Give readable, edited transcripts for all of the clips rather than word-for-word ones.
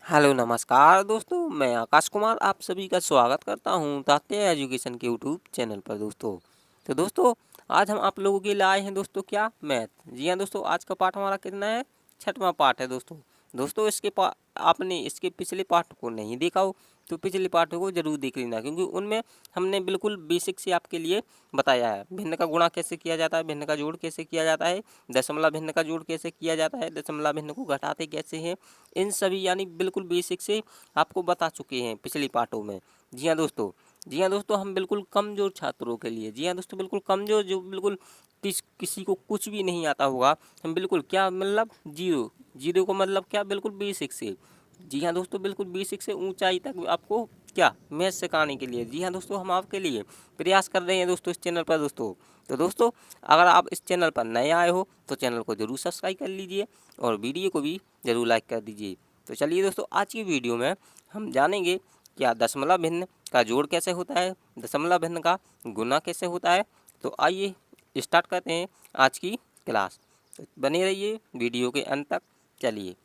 Hello नमस्कार दोस्तों, मैं आकाश कुमार आप सभी का स्वागत करता हूं तात्या एजुकेशन के यूट्यूब चैनल पर दोस्तों। तो दोस्तों, आज हम आप लोगों के लिए आए हैं दोस्तों क्या मैथ। जी हाँ दोस्तों, आज का पाठ हमारा कितना है, छठवां पाठ है दोस्तों। दोस्तों आपने इसके पिछले पाठ को नहीं देखा हो तो पिछले पाठों को जरूर देख लेना, क्योंकि उनमें हमने बिल्कुल बेसिक से आपके लिए बताया है। भिन्न का गुणा कैसे किया जाता है, भिन्न का जोड़ कैसे किया जाता है, दशमलव भिन्न का जोड़ कैसे किया जाता है, दशमलव भिन्न को घटाते कैसे हैं, इन सभी यानी बिल्कुल बेसिक से आपको बता चुके हैं पिछले पाठों में। जी हाँ दोस्तों, जी हाँ दोस्तों, हम बिल्कुल कमज़ोर छात्रों के लिए, जी हाँ दोस्तों, बिल्कुल कमज़ोर, जो बिल्कुल किसी को कुछ भी नहीं आता होगा, हम बिल्कुल क्या मतलब जीरो, जीरो को मतलब क्या, बिल्कुल बेसिक से। जी हाँ दोस्तों, बिल्कुल बेसिक से ऊंचाई तक आपको क्या मैथ सिखाने के लिए, जी हाँ दोस्तों, हम आपके लिए प्रयास कर रहे हैं दोस्तों इस चैनल पर दोस्तों। तो दोस्तों, अगर आप इस चैनल पर नए आए हो तो चैनल को जरूर सब्सक्राइब कर लीजिए और वीडियो को भी जरूर लाइक कर दीजिए। तो चलिए दोस्तों, आज की वीडियो में हम जानेंगे क्या दशमलव भिन्न का जोड़ कैसे होता है, दशमलव भिन्न का गुना कैसे होता है। तो आइए स्टार्ट करते हैं आज की क्लास। तो बने रहिए वीडियो के अंत तक। चलिए,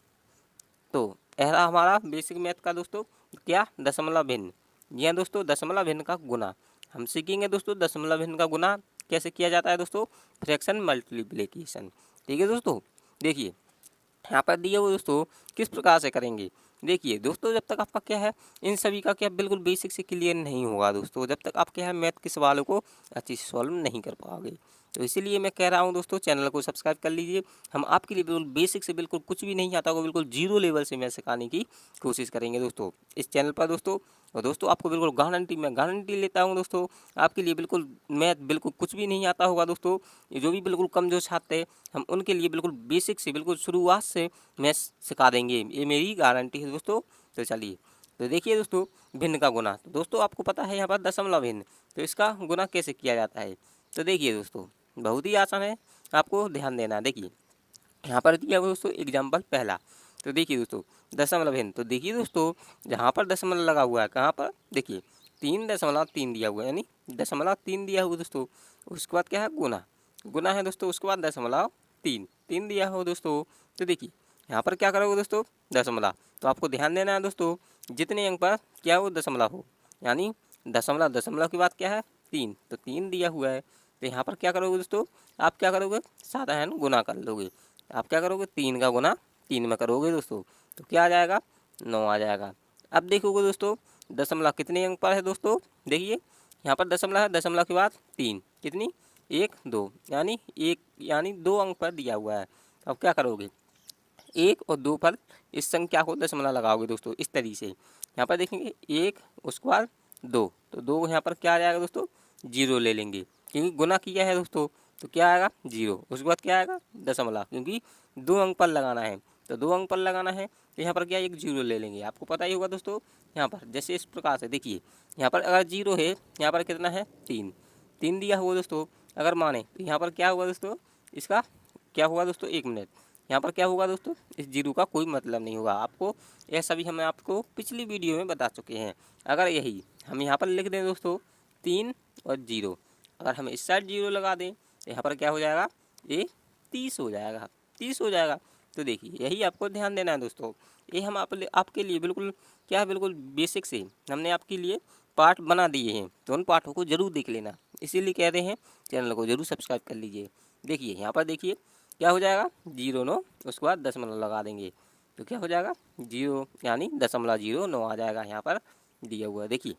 तो पहला हमारा बेसिक मैथ का दोस्तों क्या, दशमलव भिन्न। जी हाँ दोस्तों, दशमलव भिन्न का गुना हम सीखेंगे दोस्तों। दशमलव भिन्न का गुना कैसे किया जाता है दोस्तों, फ्रैक्शन मल्टीप्लिकेशन। ठीक है दोस्तों, देखिए यहाँ पर दिए हुए दोस्तों किस प्रकार से करेंगे। देखिए दोस्तों, जब तक आपका क्या है, इन सभी का क्या बिल्कुल बेसिक से क्लियर नहीं होगा दोस्तों, जब तक आप क्या है मैथ के सवालों को अच्छी से सॉल्व नहीं कर पाओगे। तो इसीलिए मैं कह रहा हूँ दोस्तों, चैनल को सब्सक्राइब कर लीजिए। हम आपके लिए बिल्कुल बेसिक से, बिल्कुल कुछ भी नहीं आता होगा, बिल्कुल जीरो लेवल से मैथ सिखाने की कोशिश करेंगे दोस्तों इस चैनल पर दोस्तों। और दोस्तों, आपको बिल्कुल गारंटी, मैं गारंटी लेता हूँ दोस्तों, आपके लिए बिल्कुल मैथ बिल्कुल कुछ भी नहीं आता होगा दोस्तों। ये जो भी बिल्कुल कमजोर छात्र है, हम उनके लिए बिल्कुल बेसिक से, बिल्कुल शुरुआत से मैथ सिखा देंगे, ये मेरी गारंटी है दोस्तों। तो चलिए, तो देखिए दोस्तों, भिन्न का गुना। तो दोस्तों, आपको पता है यहाँ पर दशमलव भिन्न, तो इसका गुना कैसे किया जाता है। तो देखिए दोस्तों, बहुत ही आसान है, आपको ध्यान देना है। देखिए यहाँ पर दिया हुआ दोस्तों एग्जाम्पल पहला। तो देखिए दोस्तों, दशमलव भिन्न, तो देखिए दोस्तों, जहाँ पर दशमलव लगा हुआ है, कहाँ पर, देखिए 3.3 दिया हुआ है, यानी दशमलव 3 दिया हुआ दोस्तों। उसके बाद क्या है, गुना, गुना है दोस्तों। उसके बाद दशमलव 3 दिया हो दोस्तों। तो देखिए यहाँ पर क्या करोगे दोस्तों, दशमलव। तो आपको ध्यान देना है दोस्तों, जितने अंक पर क्या हो दशमलव हो, यानी दशमलव, दशमलव के बाद क्या है 3, तो 3 दिया हुआ है। तो यहाँ पर क्या करोगे दोस्तों, आप क्या करोगे, साधारण गुना कर लोगे। आप क्या करोगे, 3 का गुना 3 में करोगे दोस्तों, तो क्या आ जाएगा, 9 आ जाएगा। अब देखोगे दोस्तों, दशमलव कितने अंक पर है दोस्तों, देखिए यहाँ पर दशमलव है, दशमलव के बाद 3 कितनी, 1 2, यानी 1, यानी 2 अंक पर दिया हुआ है। अब क्या करोगे, 1 और 2 पर इस संख्या को दशमलव लगाओगे दोस्तों, इस तरीके से। यहाँ पर देखेंगे 1, उसके बाद 2, तो 2 यहाँ पर क्या आ जाएगा दोस्तों, 0 ले लेंगे, क्योंकि गुना किया है दोस्तों। तो क्या आएगा, 0। उसके बाद क्या आएगा, दशमलव, क्योंकि 2 अंक पर लगाना है, तो 2 अंक पर लगाना है, तो यहाँ पर क्या, एक 0 ले लेंगे। आपको पता ही होगा दोस्तों, यहाँ पर जैसे इस प्रकार से देखिए, यहाँ पर अगर 0 है, यहाँ पर कितना है, 3, 3 दिया हुआ दोस्तों। अगर माने तो यहाँ पर क्या हुआ दोस्तों, इसका क्या हुआ दोस्तों, 1 मिनट, यहाँ पर क्या होगा दोस्तों, इस जीरो का कोई मतलब नहीं होगा आपको। यह सभी हम आपको पिछली वीडियो में बता चुके हैं। अगर यही हम यहाँ पर लिख दें दोस्तों 3 और 0, अगर हम इस साइड 0 लगा दें तो यहाँ पर क्या हो जाएगा, ये 30 हो जाएगा, 30 हो जाएगा। तो देखिए, यही आपको ध्यान देना है दोस्तों। ये हम आपके लिए बिल्कुल क्या है, बिल्कुल बेसिक से हमने आपके लिए पाठ बना दिए हैं, तो उन पाठों को जरूर देख लेना। इसीलिए कह रहे हैं, चैनल को जरूर सब्सक्राइब कर लीजिए। देखिए यहाँ पर देखिए क्या हो जाएगा, 0 9, उसके बाद दशमलव लगा देंगे, तो क्या हो जाएगा 0, यानी 0.09 आ जाएगा, यहाँ पर दिया हुआ है। देखिए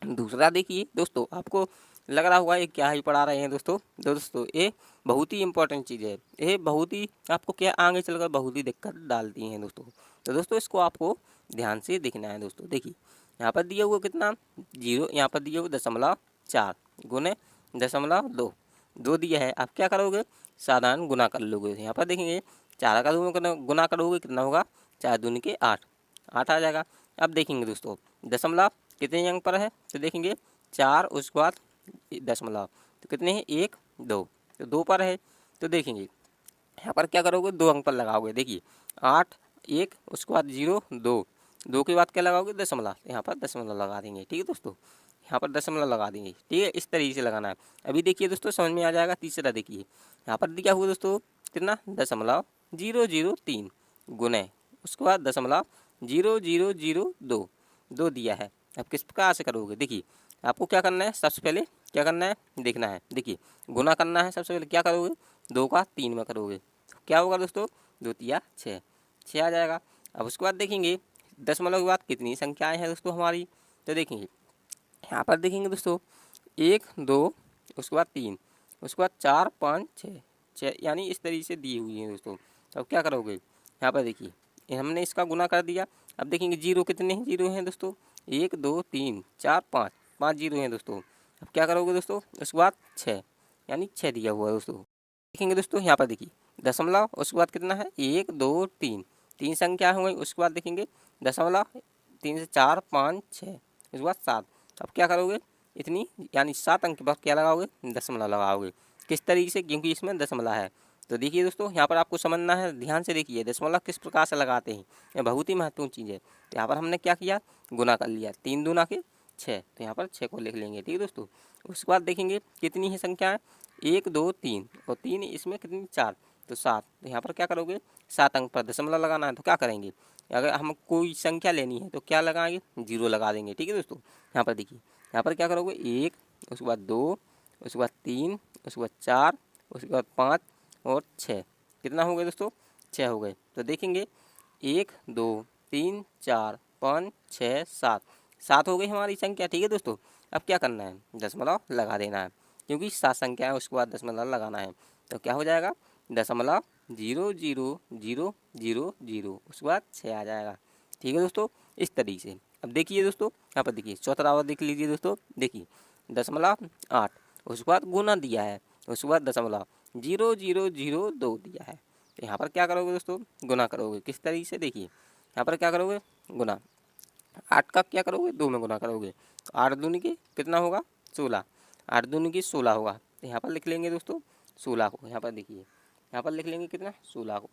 दूसरा, देखिए दोस्तों, आपको लग रहा होगा ये क्या ही पढ़ा रहे हैं दोस्तों। दोस्तों, ये बहुत ही इंपॉर्टेंट चीज़ है, ये बहुत ही आपको क्या आगे चलकर बहुत ही दिक्कत डालती हैं दोस्तों। तो दोस्तों, इसको आपको ध्यान से देखना है दोस्तों। देखिए यहाँ पर दिया हुआ कितना, 0, यहाँ पर दिया हुआ 0.4 गुने 0.2, 2 दिया है। आप क्या करोगे, साधारण गुना कर लोगे। यहाँ पर देखेंगे 4 का गुना करोगे, कितना होगा, 4 दूनी के 8, 8 आ जाएगा। अब देखेंगे दोस्तों, दशमलव कितने अंक पर है, तो देखेंगे 4, उसके बाद दशमलव, तो कितने हैं, 1 2, तो 2 पर है। तो देखेंगे यहाँ पर क्या करोगे, 2 अंक पर लगाओगे। देखिए 8 1, उसके बाद 0 2, 2 के बाद क्या लगाओगे, दशमलव, यहाँ पर दशमलव लगा देंगे। ठीक है दोस्तों, यहाँ पर दशमलव लगा देंगे। ठीक है, इस तरीके से लगाना है। अभी देखिए दोस्तों, समझ में आ जाएगा। तीसरा देखिए, यहाँ पर दिया हुआ दोस्तों कितना, 0.003 गुने, उसके बाद 0,0,0,2 2 दिया है। अब किस प्रकार से करोगे, देखिए आपको क्या करना है, सबसे पहले क्या करना है, देखना है, देखिए गुना करना है। सबसे पहले क्या करोगे, 2 का 3 में करोगे तो क्या होगा दोस्तों, 2 तिया 6, 6 आ जाएगा। अब उसके बाद देखेंगे दशमलव के बाद कितनी संख्याएं हैं दोस्तों हमारी, तो देखेंगे यहाँ पर देखेंगे दोस्तों 1 2 उसके बाद 3 उसके बाद 4 5 6 6 यानी इस तरीके से दी हुई है दोस्तों। तो अब क्या करोगे, यहाँ पर देखिए हमने इसका गुना कर दिया। अब देखेंगे जीरो कितने हैं, जीरो हैं दोस्तों 1 2 3 4 5 5 जीरो हैं दोस्तों। अब क्या करोगे दोस्तों, उसके बाद 6 यानी 6 दिया हुआ है दोस्तों। देखेंगे दोस्तों यहाँ पर देखिए दशमलव, उसके बाद कितना है 1 2 3 तीन संख्या हो गई। उसके बाद देखेंगे दशमलव 3 से 4 5 6 उसके बाद 7। अब क्या करोगे, इतनी यानी 7 अंक के बाद क्या लगाओगे, दशमलव लगाओगे। किस तरीके से, क्योंकि इसमें दशमलव है। तो देखिए दोस्तों यहाँ पर आपको समझना है, ध्यान से देखिए दशमलव किस प्रकार से लगाते हैं, यह बहुत ही महत्वपूर्ण चीज़ है। तो यहाँ पर हमने क्या किया, गुना कर लिया, 3 दूना के 6, तो यहाँ पर 6 को लिख लेंगे, ठीक है दोस्तों। उसके बाद देखेंगे कितनी है संख्याएँ, 1 2 3 और 3 इसमें कितनी 4 तो 7। तो यहाँ पर क्या करोगे, 7 अंक पर दशमलव लगाना है तो क्या करेंगे, अगर हम कोई संख्या लेनी है तो क्या लगाएंगे, 0 लगा देंगे, ठीक है दोस्तों। यहाँ पर देखिए यहाँ पर क्या करोगे, 1 उसके बाद 2 उसके बाद 3 उसके बाद 4 उसके बाद 5 और 6, कितना हो गए दोस्तों, 6 हो गए। तो देखेंगे 1 2 3 4 5 6 7 7 हो गई हमारी संख्या, ठीक है दोस्तों। अब क्या करना है, दशमलव लगा देना है, क्योंकि 7 संख्या है उसके बाद दशमलव लगाना है। तो क्या हो जाएगा, दशमलव 0,0,0,0 उसके बाद 6 आ जाएगा, ठीक है दोस्तों। इस तरीके से अब देखिए दोस्तों यहाँ पर देखिए चौथा दावा देख लीजिए दोस्तों, देखिए दशमलव 8 उसके बाद गुना दिया है, उसके बाद दशमलव 0,0,0,2 दिया है। तो यहाँ पर क्या करोगे दोस्तों, गुना करोगे। किस तरीके से, देखिए यहाँ पर क्या करोगे, गुना 8 का क्या करोगे, 2 में गुना करोगे तो 8 दूनी के कितना होगा 16, 8 दूनी की 16 होगा। तो यहाँ पर लिख लेंगे दोस्तों 16 को, यहाँ पर देखिए यहाँ पर लिख लेंगे कितना 16 को,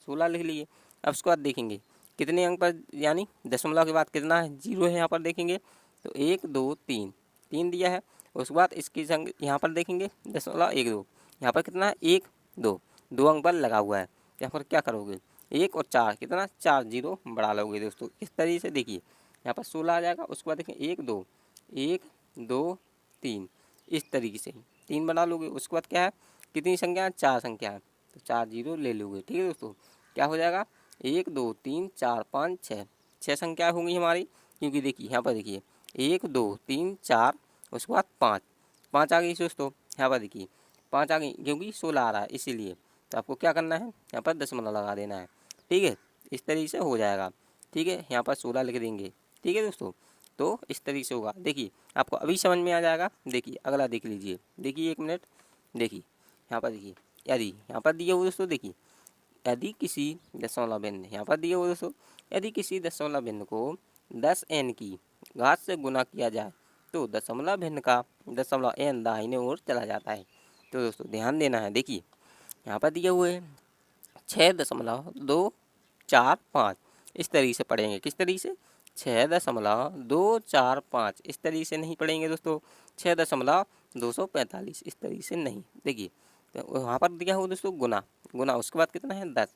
16 लिख लीजिए। अब उसके बाद देखेंगे कितने अंक पर, यानी दशमलव के बाद कितना है, 0 है। यहाँ पर देखेंगे तो 1 2 3 3 दिया है। उसके बाद इसकी संग यहाँ पर देखेंगे दशमलव 1 2, यहाँ पर कितना है 1 2 2 अंक पर लगा हुआ है। यहाँ पर क्या करोगे, 1 और 4 कितना 4 0 बढ़ा लोगे दोस्तों। इस तरीके से देखिए यहाँ पर 16 आ जाएगा। उसके बाद देखिए 1 2 3 इस तरीके से 3 बना लोगे। उसके बाद क्या है, कितनी संख्या है, 4 संख्या है, तो 4 0 ले लोगे, ठीक है दोस्तों। क्या हो जाएगा 1 2 3 4 5 6 6 संख्या होंगी हमारी, क्योंकि देखिए यहाँ पर देखिए 1 2 3 4 उसके बाद 5 5 आ गई दोस्तों। यहाँ पर देखिए 5 आ गई, क्योंकि 16 आ रहा है इसीलिए। तो आपको क्या करना है, यहाँ पर दशमलव लगा देना है, ठीक है। इस तरीके से हो जाएगा, ठीक है। यहाँ पर 16 लिख देंगे, ठीक है दोस्तों। तो इस तरीके से होगा, देखिए आपको अभी समझ में आ जाएगा। देखिए अगला देख लीजिए, देखिए 1 मिनट, देखिए यहाँ पर देखिए यदि यहाँ पर दिए हुए दोस्तों, देखिए यदि किसी दशमलव भिन्न, यहाँ पर दिए हुए दोस्तों, यदि किसी दशमलव भिन्न को 10 n की घात से गुना किया जाए तो दशमलव भिन्न का दशमलव n दाहिने ओर चला जाता है। तो दोस्तों ध्यान देना है, देखिए यहाँ पर दिए हुए 6.245 इस तरीके से पढ़ेंगे। किस तरीके से, 6.245 इस तरीके से नहीं पढ़ेंगे दोस्तों, 6.245 इस तरीके से नहीं। देखिए तो वहाँ पर दिया हुआ दोस्तों गुना, गुना उसके बाद कितना है 10।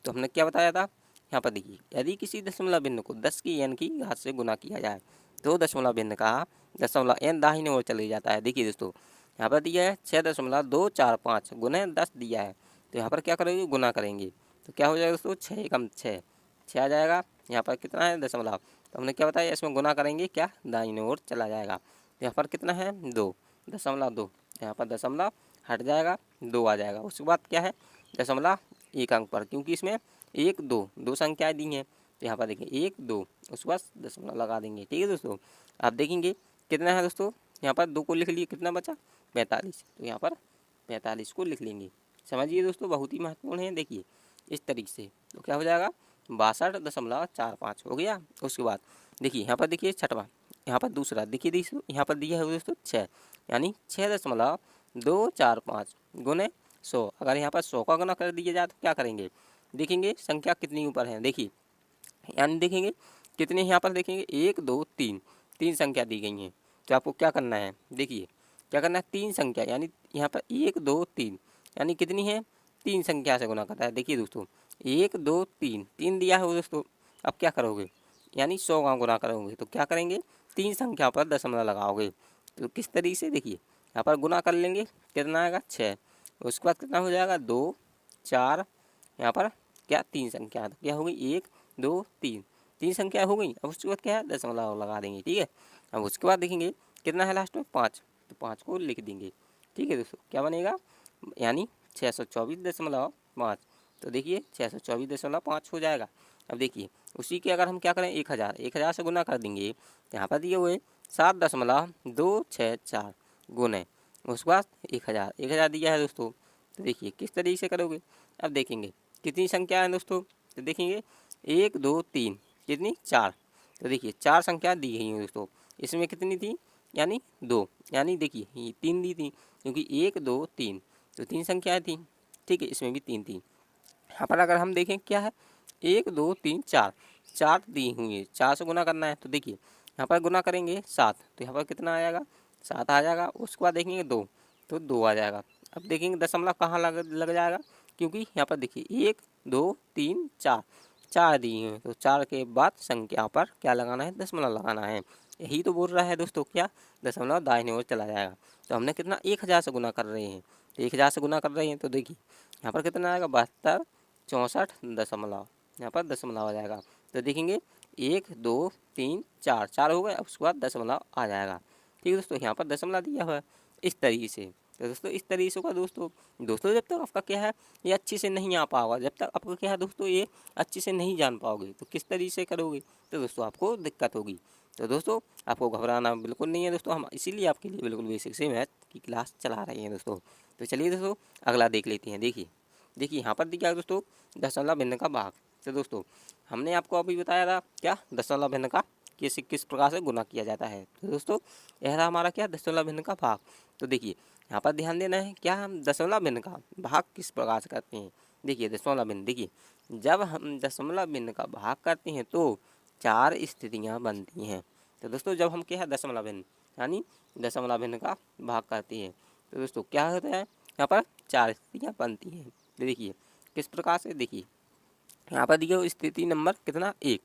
तो हमने क्या बताया था, यहाँ पर देखिए यदि किसी दशमलव भिन्न को 10 की n की घात से गुना किया जाए तो दशमलव भिन्न का दशमलव n दाहिने ओर चले जाता है। देखिए दोस्तों यहाँ पर दिया है 6.245 गुने 10 दिया है। तो यहाँ पर क्या करेंगे, गुना करेंगे तो क्या हो जाएगा दोस्तों, 6 कम 6 6 आ जाएगा। यहाँ पर कितना है दशमलव, तो हमने क्या बताया, इसमें गुना करेंगे क्या, दाहिने ओर चला जाएगा। यहाँ पर कितना है 2.2, यहाँ पर दशमलव हट जाएगा 2 आ जाएगा। उसके बाद क्या है दशमलव 1 अंक पर, क्योंकि इसमें 1 2 2 संख्याएँ दी हैं। तो यहाँ पर देखिए 1 2 उसके बाद दशमलव लगा देंगे, ठीक है दोस्तों। आप देखेंगे कितना है दोस्तों, यहाँ पर 2 को लिख लिए, कितना बचा 45, तो यहाँ पर 45 को लिख लेंगे। समझिए दोस्तों बहुत ही महत्वपूर्ण है। देखिए इस तरीके से तो क्या हो जाएगा 62.45 हो गया। उसके बाद देखिए यहाँ पर देखिए छठवां, यहाँ पर दूसरा देखिए यहाँ पर दिया है दोस्तों 6, यानी 6.245 गुने 100। अगर यहाँ पर 100 का गुना कर दिया जाए तो क्या करेंगे, देखेंगे संख्या कितनी ऊपर है, देखिए यानी देखेंगे कितने यहाँ पर देखेंगे 1 2 3 3 संख्या दी गई हैं। तो आपको क्या करना है, देखिए क्या करना है, 3 संख्या यानी यहाँ पर 1 2 3 यानी कितनी है 3 संख्या से गुना करता है। देखिए दोस्तों 1 2 3 3 दिया है दोस्तों। अब क्या करोगे, यानी 100 का गुना करोगे तो क्या करेंगे, 3 संख्या पर दशमलव लगाओगे। तो किस तरीके से, देखिए यहाँ पर गुना कर लेंगे, कितना आएगा 6, उसके बाद कितना हो जाएगा 2 4, यहाँ पर क्या 3 संख्या, तो क्या हो गई 1 2 3, 3 संख्या हो गई। अब उसके बाद क्या है, दशमलव लगा देंगे, ठीक है। अब उसके बाद देखेंगे कितना है लास्ट में 5, तो 5 को लिख देंगे, ठीक है दोस्तों। क्या बनेगा, यानी 624.5। तो देखिए 624.5 हो जाएगा। अब देखिए उसी के अगर हम क्या करें, 1000 से गुना कर देंगे, यहाँ पर दिए हुए 7.264 गुने, उसके बाद 1000 दिया है दोस्तों। तो देखिए किस तरीके से करोगे। अब देखेंगे कितनी संख्या है दोस्तों, तो देखेंगे 1 2 3, कितनी 4, तो देखिए 4 संख्या दी गई हैं दोस्तों। इसमें कितनी थी, यानी 2, यानी देखिए ये 3 दी थी, क्योंकि 1 2 3 तो 3 संख्याएँ थी, ठीक है। इसमें भी 3 थी। यहाँ पर अगर हम देखें क्या है, 1 2 3 4, 4 दी हुई है, 4 से गुना करना है। तो देखिए यहाँ पर गुना करेंगे 7, तो यहाँ पर कितना आ जाएगा 7 आ जाएगा। उसके बाद देखेंगे 2, तो 2 आ जाएगा। अब देखेंगे दशमलव कहाँ लग जाएगा, क्योंकि यहाँ पर देखिए 1 2 3 4, 4 दी हैं, तो 4 के बाद संख्या पर क्या लगाना है, दशमलव लगाना है। यही तो बोल रहा है दोस्तों, क्या दशमलव दाहिने ओर चला जाएगा। तो हमने कितना 1000 से गुना कर रहे हैं, तो 1000 से गुना कर रहे हैं, तो देखिए यहाँ पर कितना आएगा 72 64 दशमलव, यहाँ पर दशमलव आ जाएगा। तो देखेंगे 1 2 3 4, 4 हो गए। अब उसके बाद दशमलव आ जाएगा, ठीक है दोस्तों। यहाँ पर दशमलव दिया हुआ है इस तरीके से। तो दोस्तों इस तरीके से होगा दोस्तों जब तक आपका क्या है ये अच्छे से नहीं आ पाओगा, जब तक आपको क्या है दोस्तों ये अच्छे से नहीं जान पाओगे, तो किस तरीके से करोगे, तो दोस्तों आपको दिक्कत होगी। तो दोस्तों आपको घबराना बिल्कुल नहीं है दोस्तों, हम इसीलिए आपके लिए बिल्कुल बेसिक से मैथ की क्लास चला रहे हैं दोस्तों। तो चलिए दोस्तों अगला देख लेते हैं। देखिए यहाँ पर दिया है दोस्तों दशमलव भिन्न का भाग। तो दोस्तों हमने आपको अभी बताया था क्या दशमलव भिन्न का किस प्रकार से गुना किया जाता है। तो दोस्तों यह रहा हमारा क्या दशमलव भिन्न का भाग। तो देखिए यहाँ पर ध्यान देना है, क्या हम दशमलव भिन्न का भाग किस प्रकार से करते हैं। देखिए दशमलव भिन्न, देखिए जब हम दशमलव भिन्न का भाग करते हैं तो 4 स्थितियाँ बनती हैं। तो दोस्तों जब हम क्या है दशमलव भिन्न यानी दशमलव भिन्न का भाग करते हैं, तो दोस्तों क्या होता है, यहाँ पर 4 स्थितियाँ बनती हैं। देखिए किस प्रकार से, देखिए यहाँ पर दिया स्थिति नंबर कितना 1,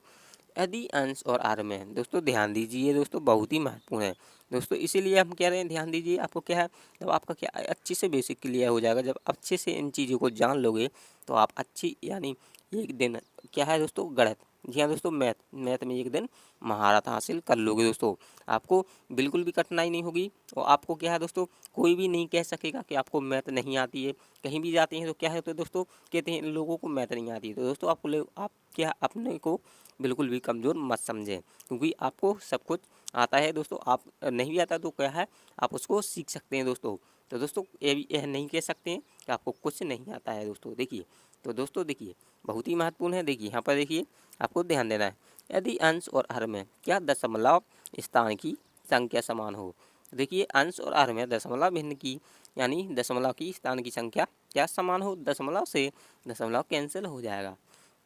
यदि अंश और आर में, दोस्तों ध्यान दीजिए दोस्तों बहुत ही महत्वपूर्ण है दोस्तों, इसीलिए हम कह रहे हैं ध्यान दीजिए। आपको क्या है जब आपका क्या अच्छे से बेसिक क्लियर हो जाएगा, जब अच्छे से इन चीज़ों को जान लोगे तो आप अच्छी यानी एक दिन क्या है दोस्तों गणित, जी हाँ दोस्तों मैथ में एक दिन महारत हासिल कर लोगे दोस्तों। आपको बिल्कुल भी कठिनाई नहीं होगी और आपको क्या है दोस्तों कोई भी नहीं कह सकेगा कि आपको मैथ नहीं आती है। कहीं भी जाते हैं तो क्या है तो दोस्तों कहते हैं इन लोगों को मैथ नहीं आती है। तो दोस्तों आप क्या अपने को बिल्कुल भी कमज़ोर मत समझें, क्योंकि आपको सब कुछ आता है दोस्तों। आप नहीं भी आता तो क्या है आप उसको सीख सकते हैं दोस्तों। तो दोस्तों यह नहीं कह सकते हैं कि आपको कुछ नहीं आता है दोस्तों। देखिए तो दोस्तों देखिए बहुत ही महत्वपूर्ण है। देखिए यहाँ पर देखिए आपको ध्यान देना है, यदि अंश और हर में क्या दशमलव स्थान की संख्या समान हो। देखिए अंश और हर में दशमलव भिन्न की यानी दशमलव की स्थान की संख्या क्या समान हो, दशमलव से दशमलव कैंसिल हो जाएगा।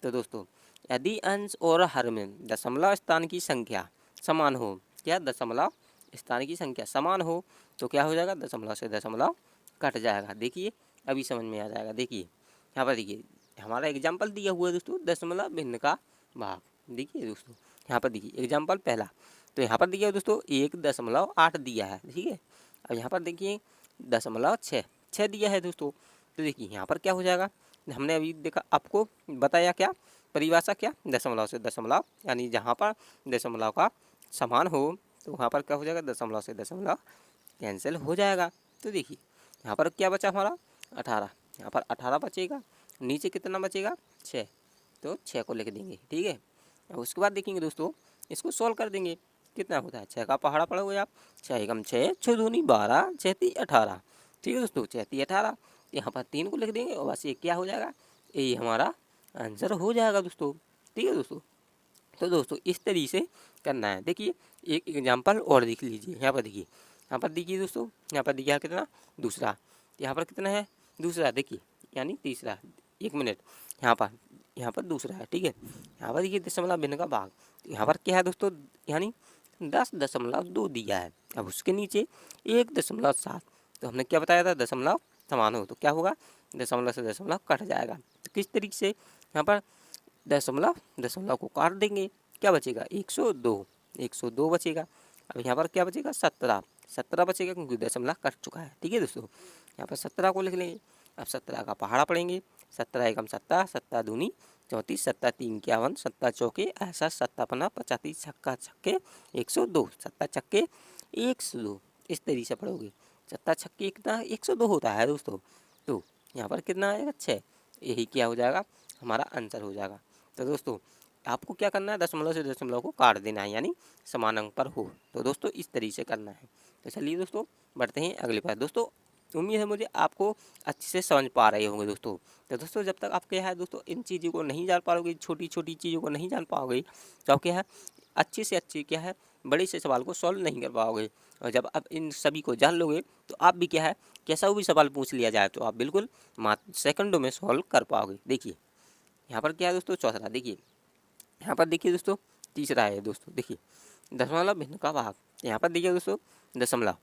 तो दोस्तों यदि अंश और हर में दशमलव स्थान की संख्या समान हो, क्या दशमलव स्थान की संख्या समान हो तो क्या हो जाएगा, दशमलव से दशमलव कट जाएगा। देखिए अभी समझ में आ जाएगा। देखिए यहाँ पर देखिए हमारा एग्जाम्पल दिया हुआ है दोस्तों दशमलव भिन्न का भाग। देखिए दोस्तों यहाँ पर देखिए एग्जाम्पल पहला, तो यहाँ पर देखिए दोस्तों 1.8 दिया है, ठीक है। अब यहाँ पर देखिए 0.6 दिया है दोस्तों। तो देखिए यहाँ पर क्या हो जाएगा, हमने अभी देखा आपको बताया क्या परिभाषा, क्या दशमलव से दशमलव यानी जहाँ पर दशमलव का समान हो तो वहाँ पर क्या हो जाएगा, दशमलव से दशमलव कैंसिल हो जाएगा। तो देखिए यहाँ पर क्या बचा हमारा 18, यहाँ पर 18 बचेगा, नीचे कितना बचेगा 6, तो 6 को लिख देंगे, ठीक है। अब उसके बाद देखेंगे दोस्तों इसको सॉल्व कर देंगे, कितना होता है 6 का पहाड़ा पढ़ोगे आप, 6 एकम 6, 6 दूनी 12, 6 ती 18, ठीक है दोस्तों 6 ती 18। यहाँ पर 3 को लिख देंगे और बस ये क्या हो जाएगा, ये हमारा आंसर हो जाएगा दोस्तों, ठीक है दोस्तों। तो दोस्तों इस तरीके से करना है। देखिए एक एग्जाम्पल और देख लीजिए, यहाँ पर देखिए, यहाँ पर देखिए दोस्तों, यहाँ पर देखिए कितना दूसरा, यहाँ पर कितना है दूसरा, देखिए यानी तीसरा, 1 मिनट, यहाँ पर दूसरा है, ठीक है। यहाँ पर देखिए दशमलव भिन्न का भाग, यहाँ पर क्या है दोस्तों यानी 10.2 दिया है। अब उसके नीचे 1.7, तो हमने क्या बताया था दशमलव समान हो तो क्या होगा, दशमलव से दशमलव कट जाएगा। तो किस तरीके से यहाँ पर दशमलव दशमलव को काट देंगे, क्या बचेगा 102, 102 बचेगा। अब यहाँ पर क्या बचेगा 17, 17 बचेगा क्योंकि दशमलव कट चुका है। ठीक है दोस्तों, यहाँ पर 17 को लिख लेंगे। अब 17 का पहाड़ा पढ़ेंगे, 17 एकम 17, 17 दूनी 34, 17 तीन 51, 17 चौके 68, 17 पन्ना 85, छक्का छक्के 102, 17 छक्के 102, इस तरीके से पढ़ोगे। 17 छक्के कितना 102 होता है दोस्तों। तो यहाँ पर कितना आएगा 6, यही क्या हो जाएगा हमारा आंसर हो जाएगा। तो दोस्तों आपको क्या करना है, दशमलव से दशमलव को काट देना है, यानी समान अंक पर हो। तो दोस्तों इस तरीके से करना है। तो चलिए दोस्तों बढ़ते हैं अगले पास। दोस्तों उम्मीद है मुझे आपको अच्छे से समझ पा रहे होंगे दोस्तों। तो दोस्तों जब तक आप क्या है दोस्तों इन चीज़ों को नहीं जान पाओगे, छोटी छोटी चीज़ों को नहीं जान पाओगे, तो आप क्या है अच्छे से अच्छी क्या है बड़े से सवाल को सॉल्व नहीं कर पाओगे। और जब आप इन सभी को जान लोगे तो आप भी क्या है कैसा भी सवाल पूछ लिया जाए तो आप बिल्कुल मात्र सेकंडों में सॉल्व कर पाओगे। देखिए यहाँ पर क्या है दोस्तों चौथा, देखिए यहाँ पर देखिए दोस्तों तीसरा है दोस्तों, देखिए दशमलव भिन्न का भाग। यहाँ पर देखिए दोस्तों दशमलव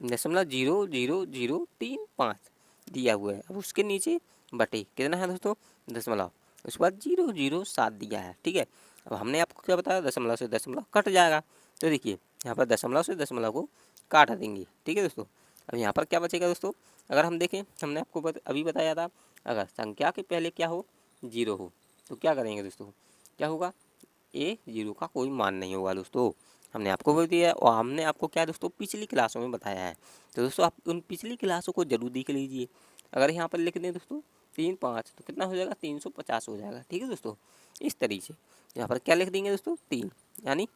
दशमलव 0.0035 दिया हुआ है। अब उसके नीचे बटे कितना है दोस्तों दशमलव, उसके बाद 0.07 दिया है। ठीक है, अब हमने आपको क्या बताया दशमलव से दशमलव कट जाएगा। तो देखिए यहाँ पर दशमलव से दशमलव को काट देंगे। ठीक है दोस्तों, अब यहाँ पर क्या बचेगा दोस्तों, अगर हम देखें हमने आपको अभी बताया था अगर संख्या के पहले क्या हो 0 हो तो क्या करेंगे दोस्तों, क्या होगा ए 0 का कोई मान नहीं होगा दोस्तों। हमने आपको बोल दिया और हमने आपको क्या दोस्तों पिछली क्लासों में बताया है। तो दोस्तों आप उन पिछली क्लासों को जरूर देख लीजिए। अगर यहाँ पर लिख दें दोस्तों 3 5 तो कितना हो जाएगा 350 हो जाएगा। ठीक है दोस्तों, इस तरीके से यहाँ पर क्या लिख देंगे दोस्तों 3 यानी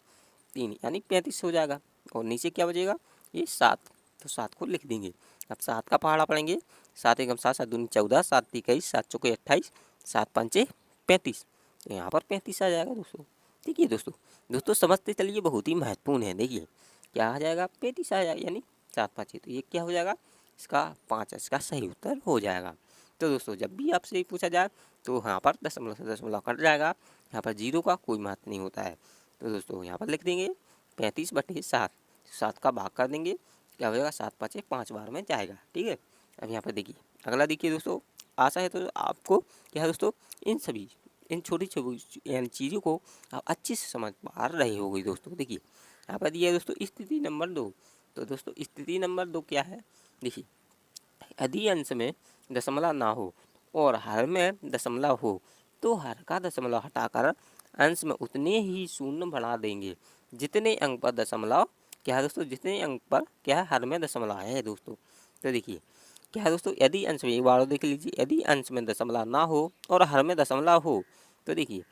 35 हो जाएगा। और नीचे क्या बचेगा ये 7, तो 7 को लिख देंगे। अब 7 का पहाड़ा पढ़ेंगे, 7 एकम 7, 7 दूनी 14, 7 तीन 21, 7 चौके 28, 7 पंचे 35, तो यहाँ पर 35 आ जाएगा दोस्तों। ठीक है दोस्तों, दोस्तों समझते चलिए बहुत ही महत्वपूर्ण है। देखिए क्या आ जाएगा 35 आ जाएगा यानी 7 5, तो ये क्या हो जाएगा इसका 5, इसका सही उत्तर हो जाएगा। तो दोस्तों जब भी आपसे पूछा जाए तो यहाँ पर दशमलव से दशमलव कट जाएगा, यहाँ पर 0 का कोई महत्व नहीं होता है। तो दोस्तों यहाँ पर लिख देंगे 35/7, 7 का भाग कर देंगे, क्या हो जाएगा 7 5 5 बार में जाएगा। ठीक है, अब यहाँ पर देखिए अगला देखिए दोस्तों, आशा है तो आपको क्या है दोस्तों इन छोटी छोटी यानी चीज़ों को आप अच्छे से समझ पा रहे होगे दोस्तों। देखिए यहाँ पर दिया है दोस्तों स्थिति नंबर 2। तो दोस्तों स्थिति नंबर 2 क्या है, देखिए यदि अंश में दशमलव ना हो और हर में दशमलव हो तो हर का दशमलव हटाकर अंश में उतने ही शून्य बढ़ा देंगे जितने अंक पर दशमलव क्या है दोस्तों, जितने अंक पर क्या है हर में दशमलव है दोस्तों। तो देखिए क्या है दोस्तों, यदि अंश में एक बार देख लीजिए, यदि अंश में दशमलव ना हो और हर में दशमलव हो तो देखिए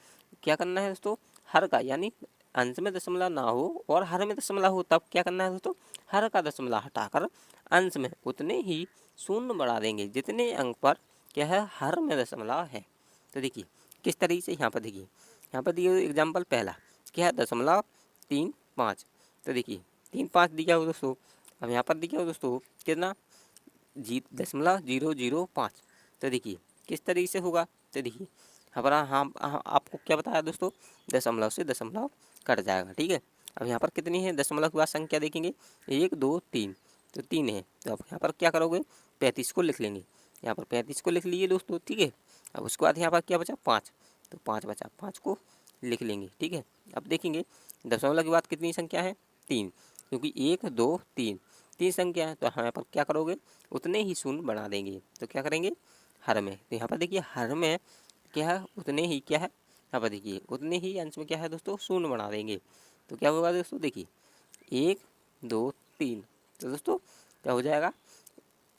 क्या करना है दोस्तों, हर का यानी अंश में दशमलव ना हो और हर में दशमलव हो तब क्या करना है दोस्तों, हर का दशमलव हटाकर अंश में उतने ही शून्य बढ़ा देंगे जितने अंक पर क्या है हर में दशमलव है। तो देखिए किस तरीके से यहाँ पर देखिए, यहाँ पर दिए एग्जाम्पल पहला क्या है 0.35। तो देखिए 3 5 दिया हो दोस्तों। अब यहाँ पर दिया हो दोस्तों कितना 0.005। तो देखिए किस तरीके से होगा, तो देखिए हमारा हाँ आपको क्या बताया दोस्तों दशमलव से दशमलव कट जाएगा। ठीक है, अब यहाँ पर कितनी है दशमलव के बाद संख्या देखेंगे 1 2 3, तो 3 है। तो अब यहाँ पर क्या करोगे 35 को लिख लेंगे, यहाँ पर 35 को लिख लीजिए दोस्तों। ठीक है, अब उसके बाद यहाँ पर क्या बचा 5, तो 5 बचा, 5 को लिख लेंगे। ठीक है, अब देखेंगे दशमलव के बाद कितनी संख्या है 3, क्योंकि 1 2 3 3 संख्या है। तो यहाँ पर क्या करोगे उतने ही शून्य बना देंगे। तो क्या करेंगे हर में, तो यहाँ पर देखिए हर में क्या है उतने ही क्या है, यहाँ पर देखिए उतने ही अंश में क्या है दोस्तों शून्य बना देंगे। तो क्या होगा दोस्तों देखिए 1 2 3, तो दोस्तों क्या हो जाएगा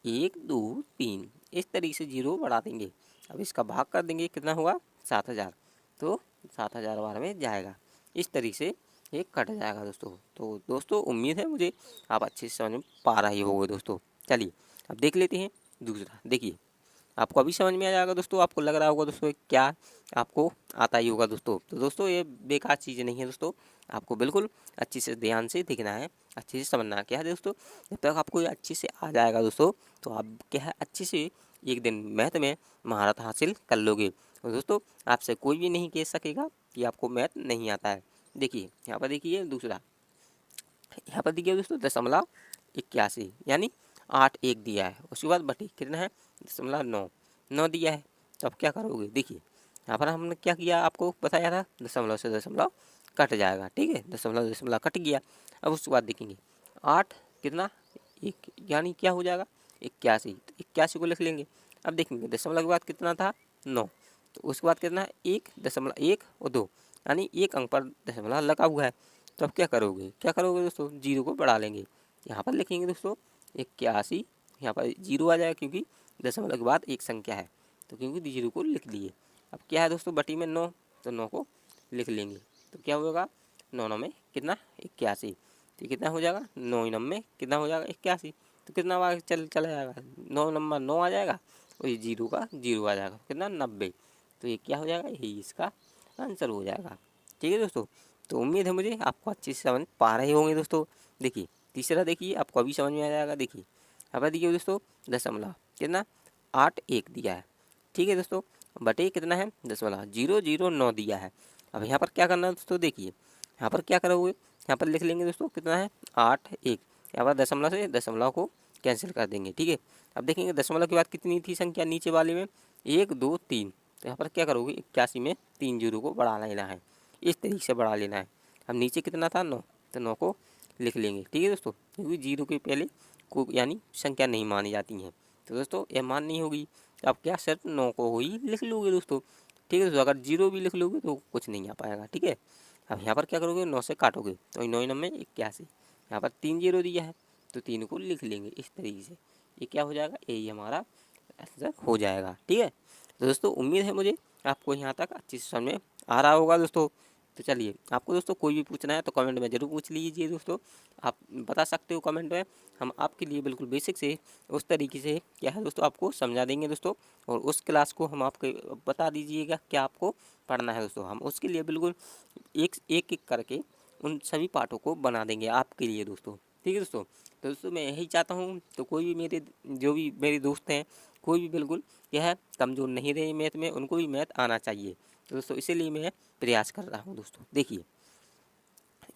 1 2 3, इस तरीके से 0 बढ़ा देंगे। अब इसका भाग कर देंगे कितना होगा 7000, तो 7000 बार में जाएगा। इस तरीके से ये कट जाएगा दोस्तों। तो दोस्तों उम्मीद है मुझे आप अच्छे से समझ पा रहे होंगे दोस्तों। चलिए अब देख लेते हैं दूसरा। देखिए आपको अभी समझ में आ जाएगा दोस्तों, आपको लग रहा होगा दोस्तों क्या आपको आता ही होगा दोस्तों। तो दोस्तों ये बेकार चीज़ें नहीं है दोस्तों, आपको बिल्कुल अच्छे से ध्यान से देखना है, अच्छे से समझना है। क्या है दोस्तों जब तक आपको अच्छे से आ जाएगा दोस्तों तो आप क्या है अच्छे से एक दिन मैथ में महारत हासिल कर लोगे। तो दोस्तों आपसे कोई भी नहीं कह सकेगा कि आपको मैथ नहीं आता है। देखिए यहाँ पर देखिए दूसरा, यहाँ पर देखिए दोस्तों 0.81 यानी 8 1 दिया है, उसके बाद बटे कितना है 0.9 दिया है। तो अब क्या करोगे देखिए यहाँ पर हमने क्या किया आपको बताया था, दशमलव से दशमलव कट जाएगा, ठीक है, दशमलव दशमलव कट गया। अब उसके बाद देखेंगे 8 कितना 1, यानी क्या हो जाएगा 81, तो 81 को लिख लेंगे। अब देखेंगे दशमलव के बाद कितना था 9, तो उसके बाद कितना है 1.1 और 2, यानी 1 अंक पर दशमलव लगा हुआ है। तो अब क्या करोगे दोस्तों, जीरो को बढ़ा लेंगे। यहाँ पर लिखेंगे दोस्तों 81, यहाँ पर जीरो आ जाएगा क्योंकि दशमलव के बाद एक संख्या है, तो क्योंकि जीरो को लिख लिए। अब क्या है दोस्तों बटी में 9, तो 9 को लिख लेंगे। तो क्या होगा 9 9 में कितना 81, तो कितना हो जाएगा 9 9 में कितना हो जाएगा 81, तो कितना बार चला जाएगा 9 नंबर 9 आ जाएगा और ये जीरो का जीरो आ जाएगा, कितना 90। तो ये क्या हो जाएगा, यही इसका आंसर हो जाएगा। ठीक है दोस्तों, तो उम्मीद है मुझे आपको अच्छे से समझ पा रहे होंगे दोस्तों। देखिए तीसरा देखिए आपको अभी समझ में आ जाएगा। देखिए यहाँ पर देखिए दोस्तों दशमलव कितना 8 1 दिया है, ठीक है दोस्तों, बटे कितना है दशमलव 009 दिया है। अब यहाँ पर क्या करना है दोस्तों, देखिए यहाँ पर क्या करोगे, यहाँ पर लिख लेंगे दोस्तों कितना है 8 1, यहाँ पर दशमलव से दशमलव को कैंसिल कर देंगे, ठीक है। अब देखेंगे दशमलव के बाद कितनी थी संख्या नीचे वाले में 1 2 3, तो यहाँ पर क्या करोगे 81 में 3 जीरो को बढ़ा लेना है, इस तरीके से बढ़ा लेना है। अब नीचे कितना था 9, तो 9 को लिख लेंगे, ठीक है दोस्तों, क्योंकि जीरो के पहले को यानी संख्या नहीं मानी जाती हैं, तो दोस्तों यह मान नहीं होगी। तो आप क्या सिर्फ 9 को ही लिख लोगे दोस्तों, ठीक है दोस्तों। अगर जीरो भी लिख लोगे तो कुछ नहीं आ पाएगा, ठीक है। अब यहाँ पर क्या करोगे 9 से काटोगे तो 9 9 में 81, यहाँ पर 3 जीरो दिया है तो 3 को लिख लेंगे इस तरीके से, ये क्या हो जाएगा यही हमारा आंसर हो जाएगा, ठीक है। तो दोस्तों उम्मीद है मुझे आपको यहाँ तक अच्छी से समझ में आ रहा होगा दोस्तों। तो चलिए आपको दोस्तों कोई भी पूछना है तो कमेंट में ज़रूर पूछ लीजिए दोस्तों, आप बता सकते हो कमेंट में, हम आपके लिए बिल्कुल बेसिक से उस तरीके से क्या है दोस्तों आपको समझा देंगे दोस्तों। और उस क्लास को हम आपको बता दीजिएगा क्या आपको पढ़ना है दोस्तों, हम उसके लिए बिल्कुल एक करके उन सभी पाठों को बना देंगे आपके लिए दोस्तों, ठीक है दोस्तों। तो दोस्तों मैं यही चाहता हूँ, तो कोई भी मेरे जो भी मेरे दोस्त हैं कोई भी बिल्कुल यह है कमज़ोर नहीं रहे मैथ में, उनको भी मैथ आना चाहिए। तो दोस्तों इसीलिए मैं प्रयास कर रहा हूँ दोस्तों। देखिए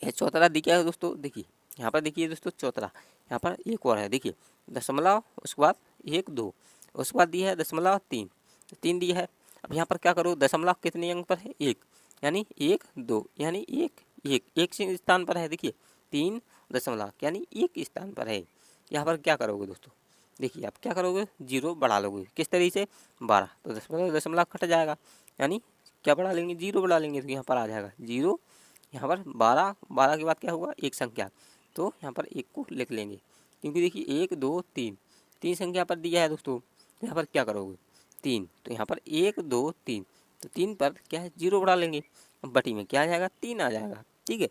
यह चौतरा दिया है दोस्तों, देखिए यहाँ पर देखिए दोस्तों चौतरा, यहाँ पर एक और है देखिए दशमलव, उसके बाद 1 2, उसके बाद दिया है दशमलव 3, तो 3 दिया है। अब यहाँ पर क्या करो दशमलव कितने अंक पर है 1, यानी 1 2, यानी 1 स्थान पर है, देखिए 3 दशमलव यानी 1 स्थान पर है। यहाँ पर क्या करोगे दोस्तों, देखिए आप क्या करोगे जीरो बढ़ा लोगे किस तरीके से 12, तो दशमलव दशमलव कट जाएगा, यानी क्या बढ़ा लेंगे जीरो बढ़ा लेंगे, तो यहाँ पर आ जाएगा जीरो, यहाँ पर 12 12 के बाद क्या होगा एक संख्या, तो यहाँ पर 1 को लिख लेंगे, क्योंकि देखिए 1 2 3 3 संख्या पर दिया है दोस्तों। तो यहाँ पर क्या करोगे 3, तो यहाँ पर 1 2 3, तो 3 पर क्या है जीरो बढ़ा लेंगे, बटी में क्या आ जाएगा 3 आ जाएगा, ठीक है।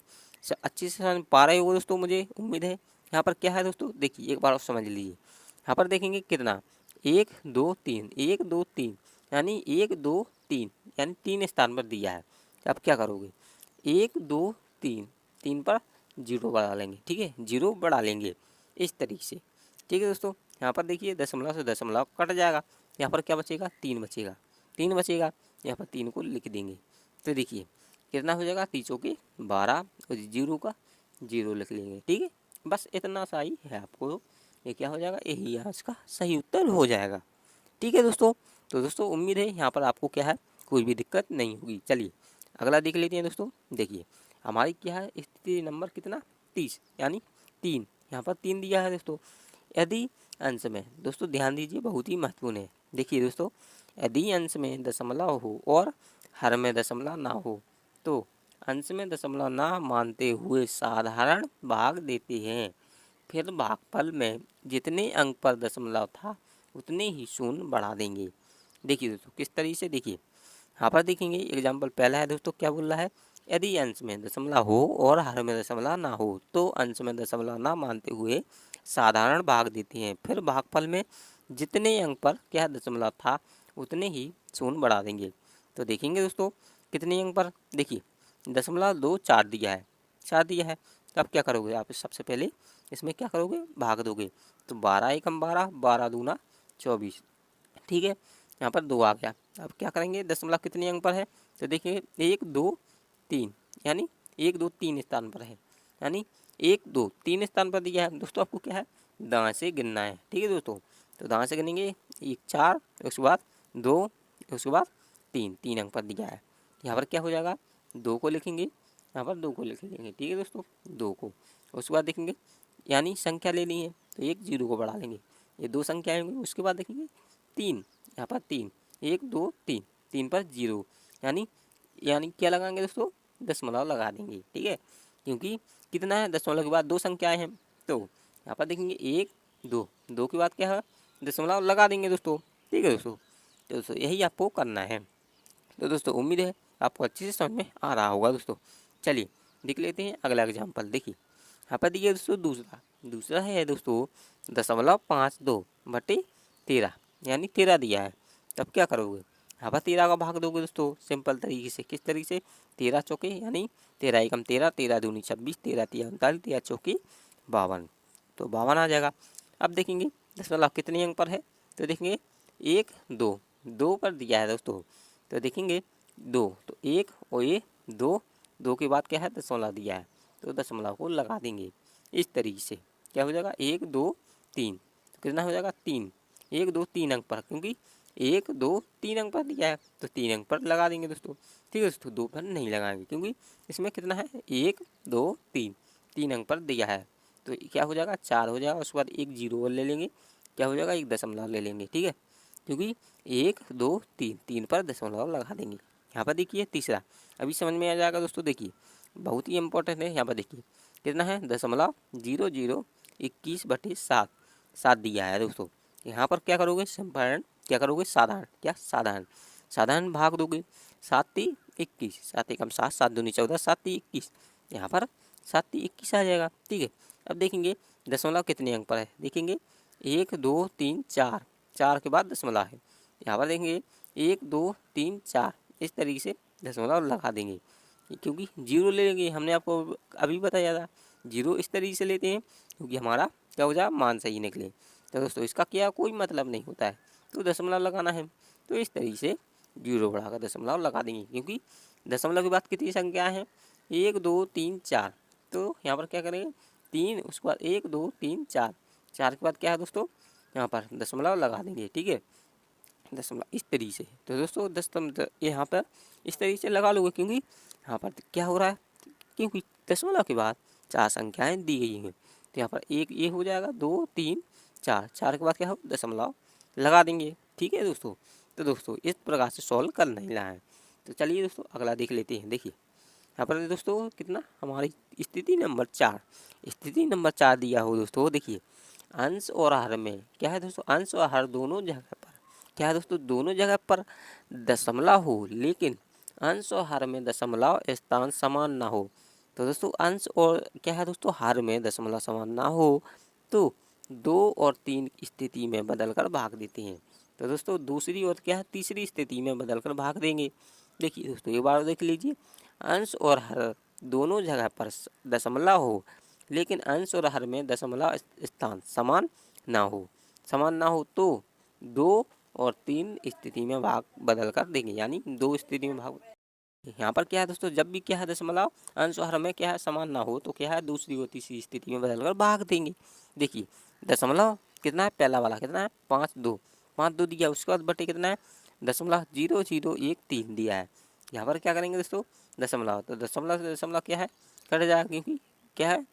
अच्छे से समझ पा रहे हो दोस्तों, मुझे उम्मीद है। यहाँ पर क्या है दोस्तों, देखिए एक बार और समझ लीजिए, यहाँ पर देखेंगे कितना 1 2 3 1 2 3, यानी 1 2 3, यानी 3 स्थान पर दिया है। अब क्या करोगे 1 2 3, 3 पर जीरो बढ़ा लेंगे, ठीक है, जीरो बढ़ा लेंगे इस तरीके से, ठीक है दोस्तों। यहाँ पर देखिए दशमलव से दशमलव कट जाएगा, यहाँ पर क्या बचेगा 3 बचेगा, 3 बचेगा, यहाँ पर 3 को लिख देंगे। तो देखिए कितना हो जाएगा 3 के 12 और जीरो का जीरो लिख लेंगे, ठीक है। बस इतना सा ही है आपको, ये क्या हो जाएगा यही यहाँ इसका सही उत्तर हो जाएगा, ठीक है दोस्तों। तो दोस्तों उम्मीद है यहाँ पर आपको क्या है कोई भी दिक्कत नहीं होगी। चलिए अगला देख लेते हैं दोस्तों। देखिए हमारी क्या है स्थिति नंबर कितना 30, यानी 3, यहाँ पर 3 दिया है दोस्तों। यदि अंश में दोस्तों ध्यान दीजिए बहुत ही महत्वपूर्ण है, देखिए दोस्तों यदि अंश में दशमलव हो और हर में दशमलव ना हो तो अंश में दशमलव ना मानते हुए साधारण भाग देते हैं, फिर भागफल में जितने अंक पर दशमलव था उतने ही शून्य बढ़ा देंगे। देखिए दोस्तों किस तरीके से, देखिए यहाँ पर देखेंगे एग्जाम्पल पहला है दोस्तों, क्या बोल रहा है यदि अंश में दशमलव हो और हर में दशमलव ना हो तो अंश में दशमलव ना मानते हुए साधारण भाग देते हैं, फिर भागफल में जितने अंक पर क्या दशमलव था उतने ही शून्य बढ़ा देंगे। तो देखेंगे दोस्तों कितने अंक पर, देखिए दशमलव 2 4 दिया है, 4 दिया है, तो अब क्या करोगे आप सबसे पहले इसमें क्या करोगे भाग दोगे, तो 12 एकम 12 12 दूना 24, ठीक है, यहाँ पर 2 आ गया। अब क्या करेंगे दशमलव कितने अंक पर है, तो देखिए 1 2 3, यानी 1 2 3 स्थान पर है, यानी 1 2 3 स्थान पर दिया है दोस्तों। आपको क्या है दाएं से गिनना है, ठीक है दोस्तों। तो दाएं से गिनेंगे 1 4, उसके बाद 2, उसके बाद 3, 3 अंक पर दिया है। यहाँ पर क्या हो जाएगा, 2 को लिखेंगे, यहाँ पर 2 को लिख लेंगे, ठीक है दोस्तों, 2 को। उसके बाद देखेंगे यानी संख्या लेनी है तो एक 0 को बढ़ा लेंगे, ये 2 संख्या होंगी। उसके बाद देखेंगे 3, यहाँ पर 3, 1 2 3, 3 पर 0, यानी क्या लगाएंगे दोस्तों, दशमलव लगा देंगे, ठीक है, क्योंकि कितना है, दशमलव के बाद 2 संख्याएं हैं। तो यहाँ पर देखेंगे 1 2, 2 के बाद क्या है, दशमलव लगा देंगे दोस्तों, ठीक है दोस्तों। तो दोस्तों यही आपको करना है। तो दोस्तों उम्मीद है आपको अच्छे से समझ में आ रहा होगा दोस्तों। चलिए देख लेते हैं अगला एग्जाम्पल। देखिए यहाँ पर दिया दोस्तों दूसरा है दोस्तों 0.52 बटे 13, यानी 13 दिया है। तब क्या करोगे, यहाँ पर 13 का भाग दोगे दोस्तों सिंपल तरीके से। किस तरीके से, 13 चौके यानी 13 एकम 13, 13 दूनी 26, 13 तिया 39, 13 चौके 52, तो 52 आ जाएगा। अब देखेंगे दशमलव कितने अंक पर है, तो देखेंगे 1 2, 2 पर दिया है दोस्तों, तो देखेंगे 2, तो 1 और ये 2, 2 के बाद क्या है, दशमलव दिया है, तो दशमलव को लगा देंगे इस तरीके से। क्या हो जाएगा, 1 2 3, तो कितना हो जाएगा 3, 1 2 3 अंक पर, क्योंकि 1 2 3 अंक पर दिया है तो 3 अंक पर लगा देंगे दोस्तों, ठीक है दोस्तों। 2 पर नहीं लगाएंगे क्योंकि इसमें कितना है, 1 2 3, 3 अंक पर दिया है, तो क्या हो जाएगा 4 हो जाएगा। उसके बाद एक 0 और ले लेंगे, क्या हो जाएगा, एक दशमलव ले लेंगे, ठीक है, क्योंकि 1 2 3, 3 पर दशमलव लगा देंगे। यहाँ पर देखिए तीसरा, अभी समझ में आ जाएगा दोस्तों। देखिए बहुत ही इंपॉर्टेंट है, यहाँ पर देखिए कितना है, 0.0021 बटे 7, 7 दिया है दोस्तों। यहाँ पर क्या करोगे, सिंपल क्या करोगे, साधारण भाग दोगे। 7 3 21, 7 एकम 7, 7 दूनी 14, 7 3 21, यहाँ पर 7 3 21 आ जाएगा, ठीक है। अब देखेंगे दशमलव कितने अंक पर है, देखेंगे 1 2 3 4, 4 के बाद दशमलव है। यहाँ पर देखेंगे 1 2 3 4, इस तरीके से दशमलव लगा देंगे, क्योंकि 0 ले लेंगे। हमने आपको अभी बताया था 0 इस तरीके से लेते हैं क्योंकि हमारा क्या हो जाए, मान सही निकले। तो दोस्तों इसका क्या कोई मतलब नहीं होता है, तो दशमलव लगाना है तो इस तरीके से 0 बढ़ाकर दशमलव लगा देंगे, क्योंकि दशमलव के बाद कितनी संख्या है, 1 2 3 4, तो यहाँ पर क्या करेंगे 3, उसके बाद 1 2 3 4, 4 के बाद क्या है दोस्तों, यहाँ पर दशमलव लगा देंगे, ठीक है, दशमलव इस तरीके से। तो दोस्तों दशमलव यहाँ पर इस तरीके से लगा लोगे, क्योंकि यहाँ पर क्या हो रहा है, क्योंकि दशमलव के बाद 4 संख्याएं दी गई हैं, तो यहाँ पर एक ये हो जाएगा, 2 3 4, 4 के बाद क्या हो, दशमलव लगा देंगे, ठीक है दोस्तों। तो दोस्तों इस प्रकार से सॉल्व करना ही है। तो चलिए दोस्तों अगला देख लेते हैं। देखिए यहाँ पर दोस्तों कितना, हमारी स्थिति नंबर 4 दिया हो दोस्तों। देखिए अंश और हर में क्या है दोस्तों, अंश और हर दोनों जगह पर क्या है दोस्तों, दोनों जगह पर दशमलव हो, लेकिन अंश और हर में दशमलव स्थान समान ना हो। तो दोस्तों अंश और क्या है दोस्तों, हर में दशमलव समान ना हो तो 2 और 3 स्थिति में बदलकर भाग देते हैं। तो दोस्तों दूसरी और क्या है, तीसरी स्थिति में बदलकर भाग देंगे। देखिए दोस्तों एक बार देख लीजिए, अंश और हर दोनों जगह पर दशमलव हो, लेकिन अंश और हर में दशमलव स्थान समान ना हो तो 2 और 3 स्थिति में भाग बदल कर देंगे, यानी 2 स्थिति में भाग। यहाँ पर क्या है दोस्तों, जब भी क्या है दशमलव अंश और हर में क्या है समान ना हो तो क्या है, दूसरी और तीसरी स्थिति में बदलकर भाग देंगे। देखिए दशमलव कितना है, पहला वाला कितना है, 5 2 दिया, उसके बाद बटे कितना है, 0.0013 दिया है। यहाँ पर क्या करेंगे दोस्तों, दशमलव, तो दशमलव से दशमलव क्या है, कट जाएगा, क्योंकि क्या है,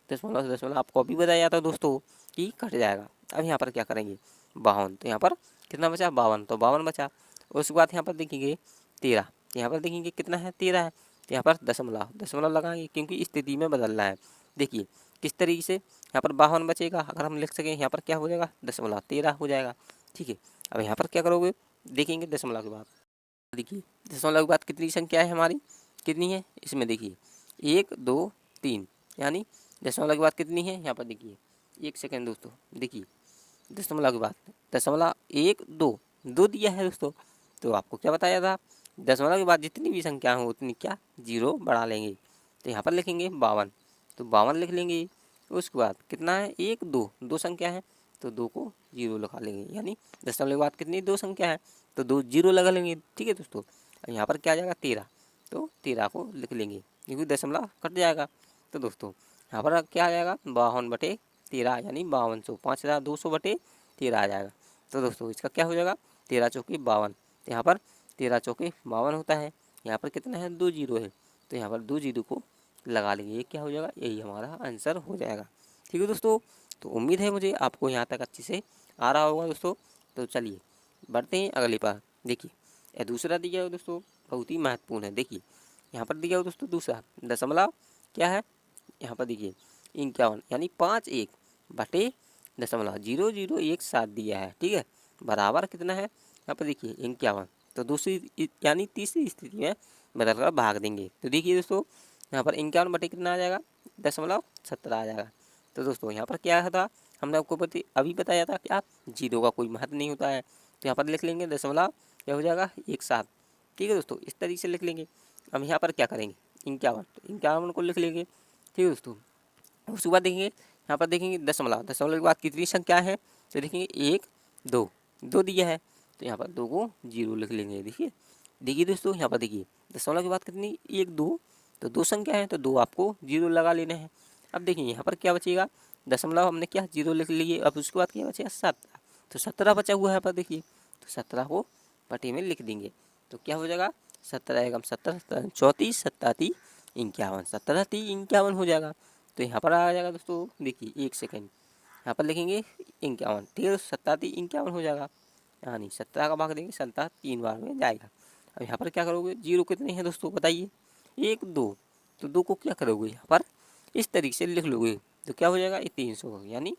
दशमलव से दशमलव आपको अभी बताया था दोस्तों कि कट जाएगा। अब यहाँ पर क्या करेंगे, 52, तो यहाँ पर कितना बचा, 52, तो 52 बचा। उसके बाद यहाँ पर देखेंगे 13, यहाँ पर देखेंगे कितना है, 13 है, तो यहाँ पर दशमलव लगाएंगे क्योंकि स्थिति में बदलना है। देखिए किस तरीके से, यहाँ पर 52 बचेगा, अगर हम लिख सकें यहाँ पर क्या हो जाएगा, दशमलव 13 हो जाएगा, ठीक है। अब यहाँ पर क्या करोगे, देखेंगे दशमलव के बाद, देखिए दशमलव के बाद कितनी संख्या है हमारी, कितनी है, इसमें देखिए 1 2 3, यानी दशमलव के बाद कितनी है, यहाँ पर देखिए 1 सेकेंड दोस्तों, देखिए दशमलव के बाद दशमलव 1 2 दिया है दोस्तों। तो आपको क्या बताया था, दशमलव के बाद जितनी भी संख्या हो उतनी क्या 0 बढ़ा लेंगे। तो यहाँ पर लिखेंगे 52, तो 52 लिख लेंगे। उसके बाद कितना है, 1 2 संख्या है तो 2 को 0 लगा लेंगे, यानी दशमलव के बाद कितनी 2 संख्या है तो 2 0 लगा लेंगे, ठीक है दोस्तों। यहाँ पर क्या आ जाएगा 13, तो 13 को लिख लेंगे क्योंकि दशमलव कट जाएगा। तो दोस्तों यहाँ पर क्या आ जाएगा, 52 बटे 13, यानी 5200, 5200 बटे 13 आ जाएगा। तो दोस्तों इसका क्या हो जाएगा, 13 चौकी 52, यहाँ पर 13 चौके 52 होता है। यहाँ पर कितना है, 2 जीरो है, तो यहाँ पर 2 जीरो को लगा लेंगे। ये क्या हो जाएगा, यही हमारा आंसर हो जाएगा। ठीक है दोस्तों, तो उम्मीद है मुझे आपको यहाँ तक अच्छे से आ रहा होगा दोस्तों। तो चलिए बढ़ते हैं अगली बार। देखिए यह दूसरा दिया है दोस्तों, बहुत ही महत्वपूर्ण है। देखिए यहाँ पर दिया हो दोस्तों दूसरा दशमलव क्या है, यहाँ पर देखिए 51 यानी 51 बटे दशमलव 0017 दिया है। ठीक है, बराबर कितना है, यहाँ पर देखिए 51। तो दूसरी यानी तीसरी स्थिति में बदल कर भाग देंगे। तो देखिए दोस्तों यहाँ पर 51 बटे कितना आ जाएगा, 0.17 आ जाएगा। तो दोस्तों यहाँ पर क्या था, हमने आपको अभी बताया था कि आप जीरो का कोई महत्व नहीं होता है। तो यहाँ पर लिख लेंगे दशमलव क्या हो जाएगा 17। ठीक है दोस्तों, इस तरीके से लिख लेंगे। हम यहाँ पर क्या करेंगे, 51, तो 51 को लिख लेंगे। ठीक है दोस्तों, उसके बाद देखेंगे यहाँ पर देखेंगे दशमलव के बाद कितनी संख्या है, तो देखेंगे 1 2 2 दिया है, तो यहाँ पर 2 को जीरो लिख लेंगे। देखिए दोस्तों यहाँ पर देखिए दशमलव के बाद कितनी 1 2, तो 2 संख्या है, तो 2 आपको जीरो लगा लेने हैं। अब देखिए यहाँ पर क्या बचेगा, दशमलव हमने क्या जीरो लिख लिए। अब उसके बाद क्या बचेगा 17, तो 17 बचा हुआ है यहाँ पर देखिए, तो 17 को पट्टी में लिख देंगे। तो क्या हो जाएगा 17 एकम 17 34 37 51, 17 3 51 हो जाएगा। तो यहाँ पर आ जाएगा दोस्तों, देखिए 1 सेकेंड यहाँ पर लिखेंगे 51। ठीक है, 17 3 51 हो जाएगा, यानी 17 का भाग देंगे 17 3 बार में जाएगा। अब यहाँ पर क्या करोगे, जीरो कितने हैं दोस्तों बताइए, 1 2, तो 2 को क्या करोगे यहाँ पर इस तरीके से लिख लोगे, तो क्या हो जाएगा ये 300, यानी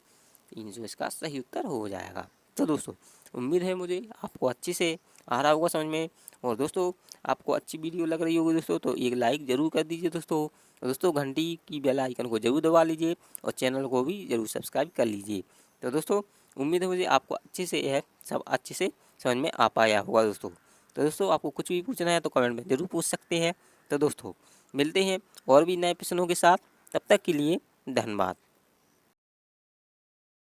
300 इसका सही उत्तर हो जाएगा। तो दोस्तों उम्मीद है मुझे आपको अच्छे से आ रहा होगा समझ में। और दोस्तों आपको अच्छी वीडियो लग रही होगी दोस्तों, तो एक लाइक ज़रूर कर दीजिए दोस्तों। और दोस्तों घंटी की बेल आइकन को जरूर दबा लीजिए और चैनल को भी जरूर सब्सक्राइब कर लीजिए। तो दोस्तों उम्मीद है मुझे आपको अच्छे से यह सब अच्छे से समझ में आ पाया होगा दोस्तों। तो दोस्तों आपको कुछ भी पूछना है तो कमेंट में ज़रूर पूछ सकते हैं। तो दोस्तों मिलते हैं और भी नए प्रश्नों के साथ, तब तक के लिए धन्यवाद।